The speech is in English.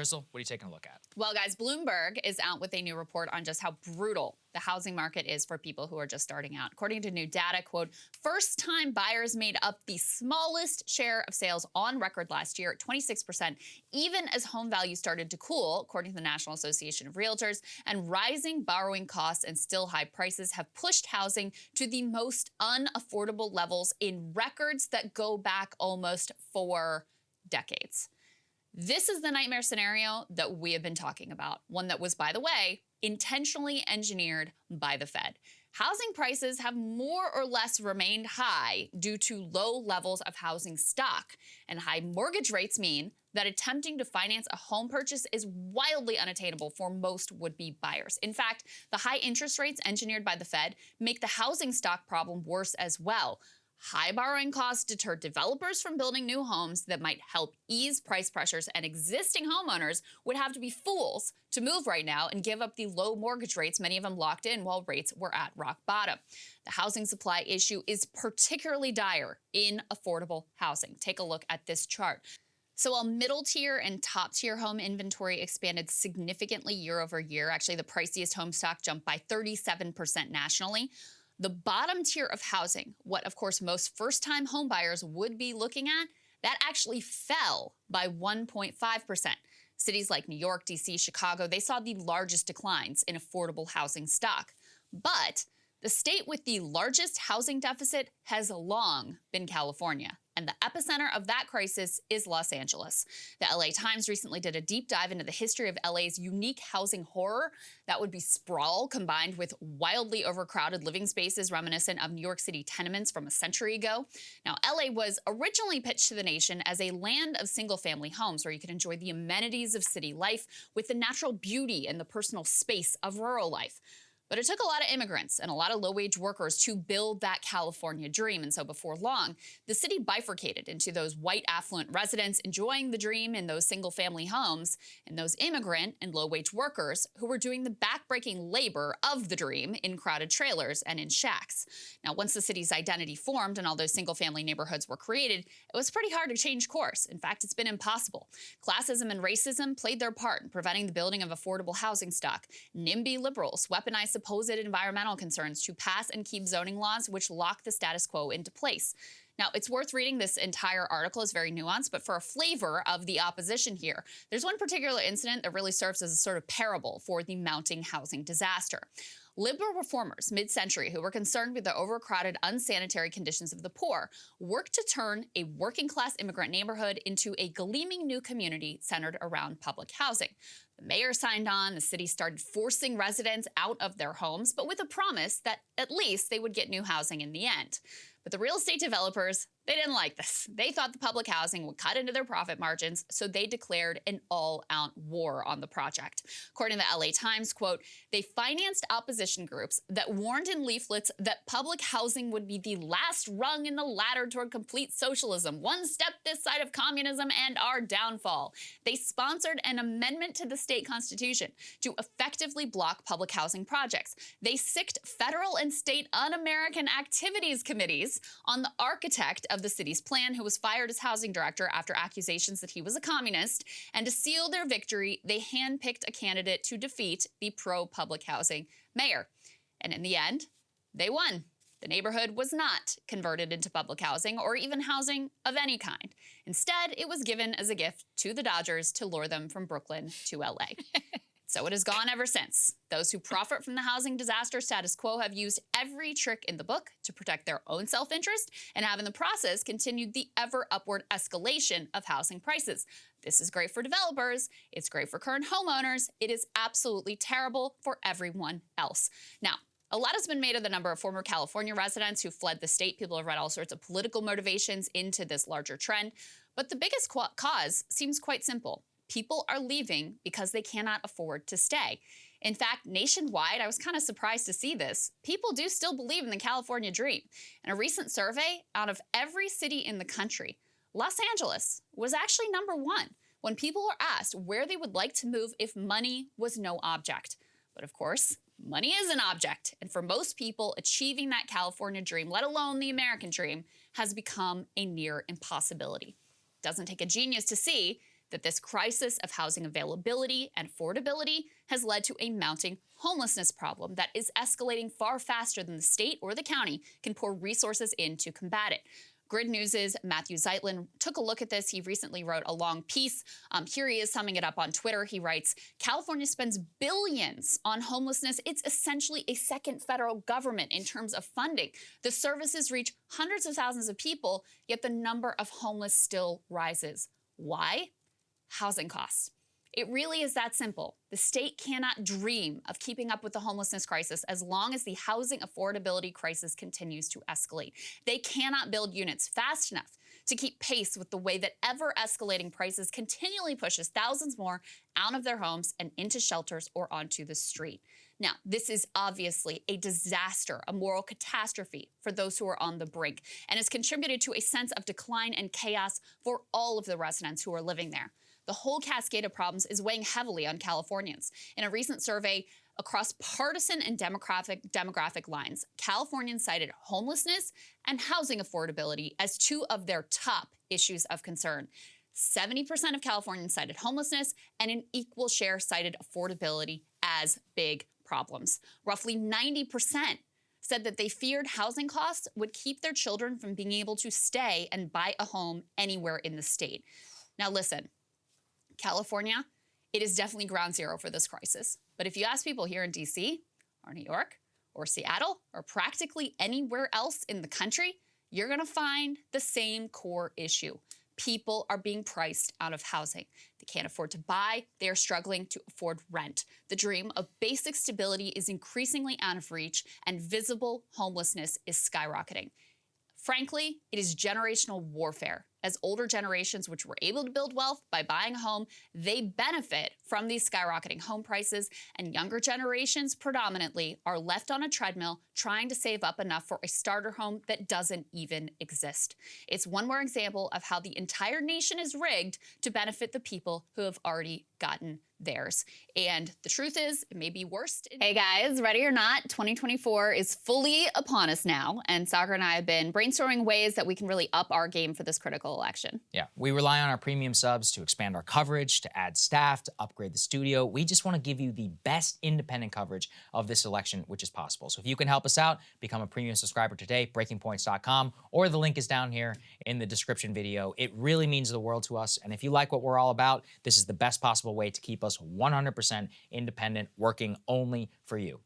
Krystal, what are you taking a look at? Well, guys, Bloomberg is out with a new report on just how brutal the housing market is for people who are just starting out. According to new data, quote, first-time buyers made up the smallest share of sales on record last year at 26%, even as home values started to cool, according to the National Association of Realtors, and rising borrowing costs and still high prices have pushed housing to the most unaffordable levels in records that go back almost 4 decades. This is the nightmare scenario that we have been talking about, one that was, by the way, intentionally engineered by the Fed. Housing prices have more or less remained high due to low levels of housing stock, and high mortgage rates mean that attempting to finance a home purchase is wildly unattainable for most would-be buyers. In fact, the high interest rates engineered by the Fed make the housing stock problem worse as well. High borrowing costs deter developers from building new homes that might help ease price pressures, and existing homeowners would have to be fools to move right now and give up the low mortgage rates, many of them locked in while rates were at rock bottom. The housing supply issue is particularly dire in affordable housing. Take a look at this chart. So while middle tier and top tier home inventory expanded significantly year over year, actually the priciest home stock jumped by 37% nationally, the bottom tier of housing, what of course most first-time home buyers would be looking at, that actually fell by 1.5%. Cities like New York, DC, Chicago, they saw the largest declines in affordable housing stock. But the state with the largest housing deficit has long been California, and the epicenter of that crisis is Los Angeles. The LA Times recently did a deep dive into the history of LA's unique housing horror. That would be sprawl combined with wildly overcrowded living spaces reminiscent of New York City tenements from a century ago. Now, LA was originally pitched to the nation as a land of single-family homes where you could enjoy the amenities of city life with the natural beauty and the personal space of rural life. But it took a lot of immigrants and a lot of low-wage workers to build that California dream. And so before long, the city bifurcated into those white affluent residents enjoying the dream in those single-family homes, and those immigrant and low-wage workers who were doing the backbreaking labor of the dream in crowded trailers and in shacks. Now, once the city's identity formed and all those single-family neighborhoods were created, it was pretty hard to change course. In fact, it's been impossible. Classism and racism played their part in preventing the building of affordable housing stock. NIMBY liberals weaponized supposed environmental concerns to pass and keep zoning laws which lock the status quo into place. Now, it's worth reading. This entire article is very nuanced, but for a flavor of the opposition here, there's one particular incident that really serves as a sort of parable for the mounting housing disaster. Liberal reformers mid-century who were concerned with the overcrowded, unsanitary conditions of the poor worked to turn a working-class immigrant neighborhood into a gleaming new community centered around public housing. The mayor signed on, the city started forcing residents out of their homes, but with a promise that at least they would get new housing in the end. But the real estate developers, they didn't like this. They thought the public housing would cut into their profit margins, so they declared an all-out war on the project. According to the LA Times, quote, they financed opposition groups that warned in leaflets that public housing would be the last rung in the ladder toward complete socialism, one step this side of communism and our downfall. They sponsored an amendment to the state constitution to effectively block public housing projects. They sicked federal and state un-American activities committees on the architect of the city's plan, who was fired as housing director after accusations that he was a communist. And to seal their victory, they handpicked a candidate to defeat the pro-public housing mayor. And in the end, they won. The neighborhood was not converted into public housing or even housing of any kind. Instead, it was given as a gift to the Dodgers to lure them from Brooklyn to LA. So it has gone ever since. Those who profit from the housing disaster status quo have used every trick in the book to protect their own self-interest and have in the process continued the ever upward escalation of housing prices. This is great for developers. It's great for current homeowners. It is absolutely terrible for everyone else. Now, a lot has been made of the number of former California residents who fled the state. People have read all sorts of political motivations into this larger trend. But the biggest cause seems quite simple. People are leaving because they cannot afford to stay. In fact, nationwide, I was kind of surprised to see this. People do still believe in the California dream. In a recent survey, out of every city in the country, Los Angeles was actually #1 when people were asked where they would like to move if money was no object. But of course, money is an object. And for most people, achieving that California dream, let alone the American dream, has become a near impossibility. It doesn't take a genius to see that this crisis of housing availability and affordability has led to a mounting homelessness problem that is escalating far faster than the state or the county can pour resources in to combat it. Grid News' Matthew Zeitlin took a look at this. He recently wrote a long piece. Here he is summing it up on Twitter. He writes, California spends billions on homelessness. It's essentially a second federal government in terms of funding. The services reach hundreds of thousands of people, yet the number of homeless still rises. Why? Housing costs. It really is that simple. The state cannot dream of keeping up with the homelessness crisis as long as the housing affordability crisis continues to escalate. They cannot build units fast enough to keep pace with the way that ever-escalating prices continually pushes thousands more out of their homes and into shelters or onto the street. Now, this is obviously a disaster, a moral catastrophe for those who are on the brink, and has contributed to a sense of decline and chaos for all of the residents who are living there. The whole cascade of problems is weighing heavily on Californians. In a recent survey across partisan and demographic lines, Californians cited homelessness and housing affordability as two of their top issues of concern. 70% of Californians cited homelessness, and an equal share cited affordability as big problems. Roughly 90% said that they feared housing costs would keep their children from being able to stay and buy a home anywhere in the state. Now listen, California, it is definitely ground zero for this crisis. But if you ask people here in DC or New York or Seattle or practically anywhere else in the country, you're going to find the same core issue. People are being priced out of housing. They can't afford to buy. They are struggling to afford rent. The dream of basic stability is increasingly out of reach, and visible homelessness is skyrocketing. Frankly, it is generational warfare. As older generations, which were able to build wealth by buying a home, they benefit from these skyrocketing home prices, and younger generations predominantly are left on a treadmill trying to save up enough for a starter home that doesn't even exist. It's one more example of how the entire nation is rigged to benefit the people who have already gotten theirs. And the truth is, it may be worse. Hey guys, ready or not, 2024 is fully upon us now, and Sagar and I have been brainstorming ways that we can really up our game for this critical election. Yeah, we rely on our premium subs to expand our coverage, to add staff, to upgrade the studio. We just want to give you the best independent coverage of this election, which is possible. So if you can help us out, become a premium subscriber today, breakingpoints.com, or the link is down here in the description video. It really means the world to us. And if you like what we're all about, this is the best possible way to keep us 100% independent, working only for you.